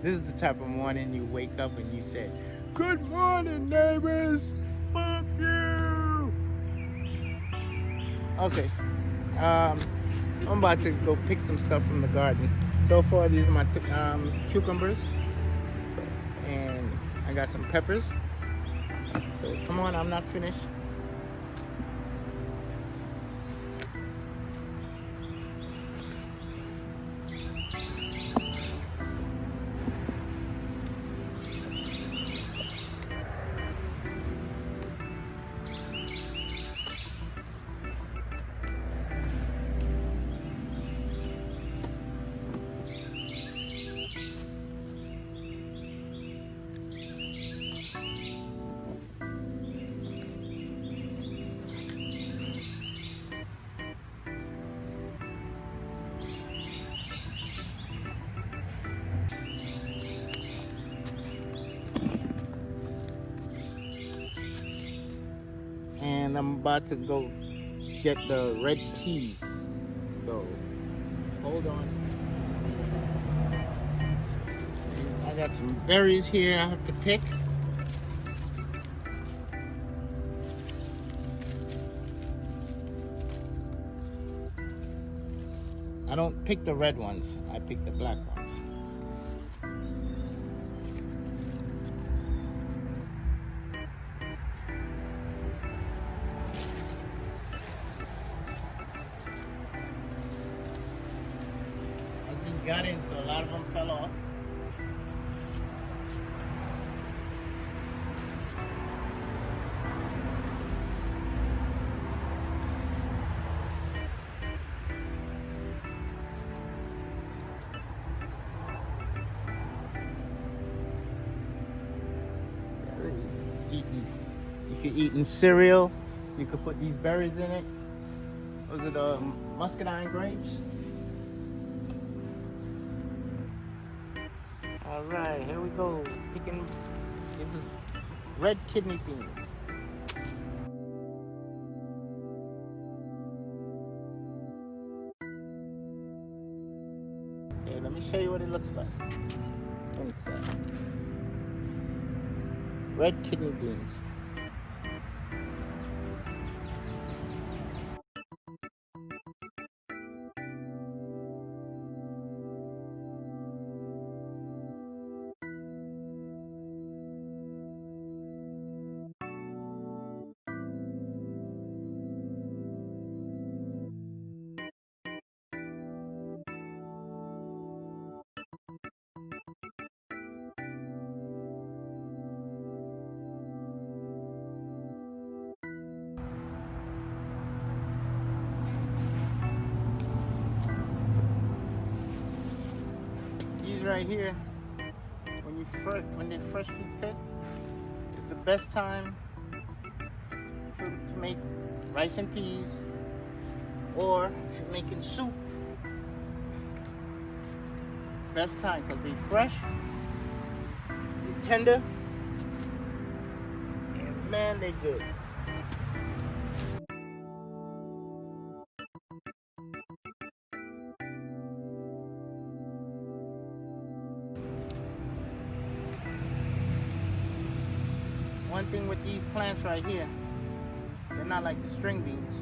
This is the type of morning you wake up and you say, "Good morning, neighbors." Fuck you. Okay. I'm about to go pick some stuff from the garden. So far, these are my cucumbers, and I got some peppers. So come on, I'm not finished. And I'm about to go get the red peas. So hold on. I got some berries here I have to pick. I don't pick the red ones, I pick the black ones. I just got in, so a lot of them fell off. If you're eating cereal, you could put these berries in it. Those are the muscadine grapes. All right, here we go. Picking. This is red kidney beans. Okay, let me show you what it looks like inside. Red kidney beans. These right here, when they're freshly picked, is the best time to make rice and peas, or if you're making soup. Best time because they're fresh, they're tender, and man, they're good. One thing with these plants right here, they're not like the string beans.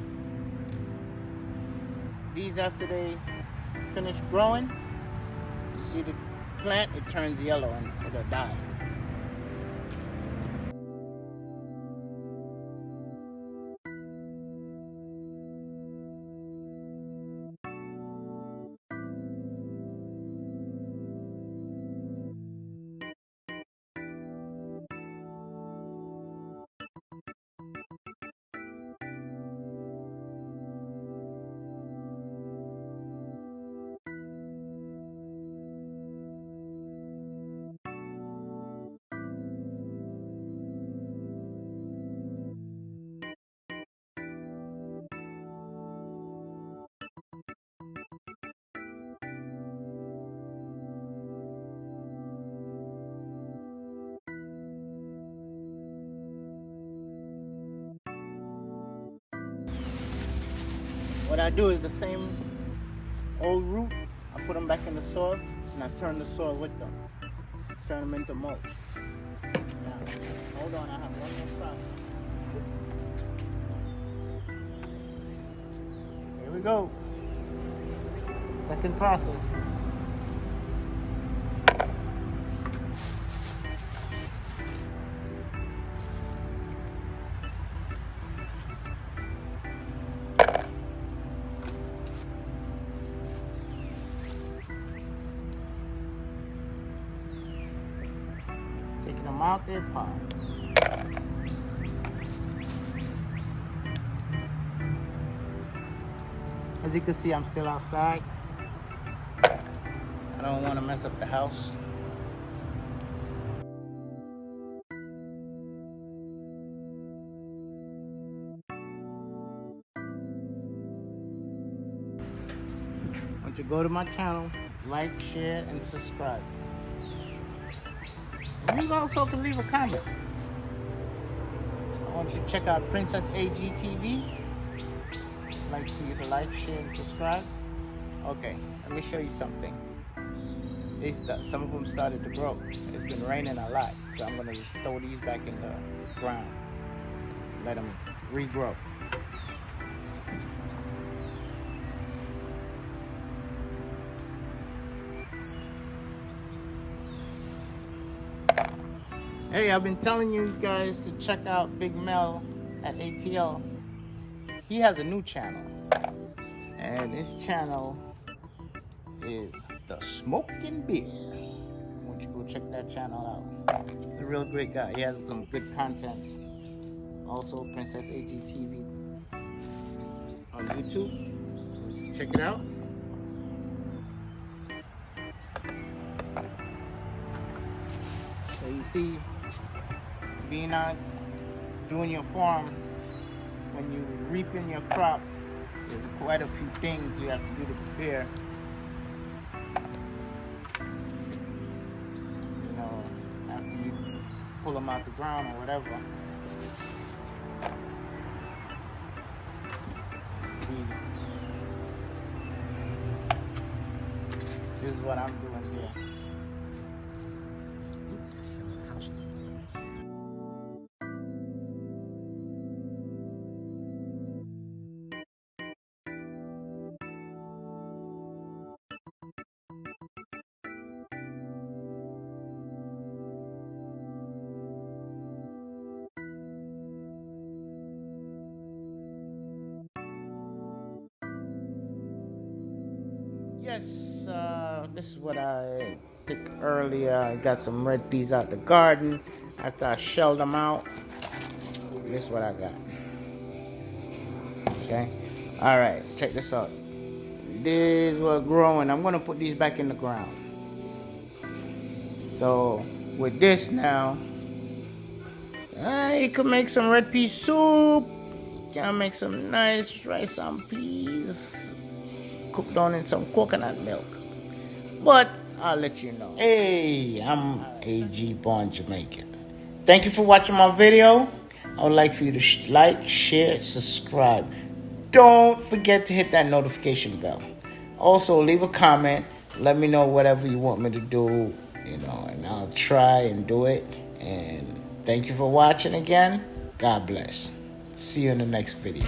These, after they finish growing, you see the plant, it turns yellow and it'll die. What I do is the same old root, I put them back in the soil and I turn the soil with them. turn them into mulch. Now, hold on, I have one more process. Here we go. Second process. Taking them out their pot. As you can see, I'm still outside. I don't want to mess up the house. I want you to go to my channel, like, share, and subscribe. And you also can leave a comment. I want you to check out PrincessAG Tv. I'd like for you to like, share, and subscribe. Okay, let me show you something. Some of them started to grow. It's been raining a lot, so I'm gonna just throw these back in the ground. Let them regrow. Hey, I've been telling you guys to check out Big Mel at ATL. He has a new channel, and his channel is the Smoken'Bear. I want you to go check that channel out. He's a real great guy. He has some good contents. Also, PrincessAG TV on YouTube. Check it out. So you see, being out doing your farm, when you reaping your crop, there's quite a few things you have to do to prepare. You know, after you pull them out the ground or whatever. See, this is what I'm doing here. Yes, this is what I picked earlier. I got some red peas out the garden. After I shelled them out, this is what I got. Okay, all right, check this out. This is what's growing. I'm gonna put these back in the ground. So with this now, you can make some red pea soup. You can make some nice rice and peas cooked on in some coconut milk. But I'll let you know. Hey, I'm AG born Jamaican. Thank you for watching my video. I would like for you to like, share, subscribe. Don't forget to hit that notification bell. Also, leave a comment. Let me know whatever you want me to do, and I'll try and do it. And thank you for watching again. God bless. See you in the next video.